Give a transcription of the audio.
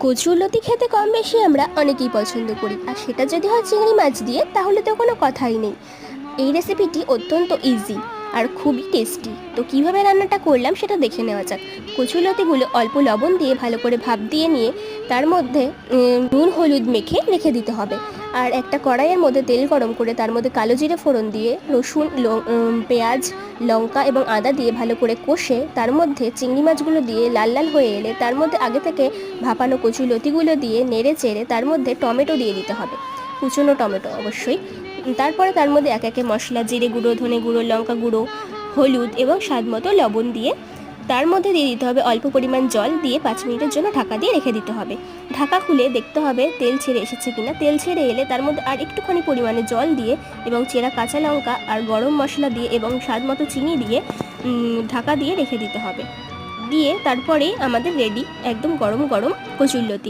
কচুরলতি খেতে কম বেশি আমরা অনেকেই পছন্দ করি, আর সেটা যদি হয় চিংড়ি মাছ দিয়ে তাহলে তো কোনো কথাই নেই। এই রেসিপিটি অত্যন্ত ইজি আর খুবই টেস্টি। তো কিভাবে রান্নাটা করলাম সেটা দেখে নেওয়া যাক। কচুরলতিগুলো অল্প লবণ দিয়ে ভালো করে ভাপ দিয়ে নিয়ে তার মধ্যে নুন হলুদ মেখে রেখে দিতে হবে। আর একটা কড়াইয়ের মধ্যে তেল গরম করে তার মধ্যে কালো জিরে ফোড়ন দিয়ে রসুন, পেঁয়াজ, লঙ্কা এবং আদা দিয়ে ভালো করে কষে তার মধ্যে চিংড়ি মাছগুলো দিয়ে লাল লাল হয়ে এলে তার মধ্যে আগে থেকে ভাপানো কচুরলতিগুলো দিয়ে নেড়ে চেড়ে তার মধ্যে টমেটো দিয়ে দিতে হবে, কুচনো টমেটো অবশ্যই। তারপরে তার মধ্যে এক একে মশলা, জিরে গুঁড়ো, ধনে গুঁড়ো, লঙ্কা গুঁড়ো, হলুদ এবং স্বাদ মতো লবণ দিয়ে তার মধ্যে দিয়ে দিতে হবে অল্প পরিমাণ জল দিয়ে 5 মিনিটের জন্য ঢাকা দিয়ে রেখে দিতে হবে। ঢাকা খুলে দেখতে হবে তেল ছেড়ে এসেছে কিনা। তেল ছেড়ে এলে তার মধ্যে আর একটুখানি পরিমাণে জল দিয়ে এবং চেরা কাঁচা লঙ্কা আর গরম মশলা দিয়ে এবং স্বাদ মতো চিনি দিয়ে ঢাকা দিয়ে রেখে দিতে হবে। দিয়ে তারপরেই আমাদের রেডি একদম গরম গরম কচুরলতি।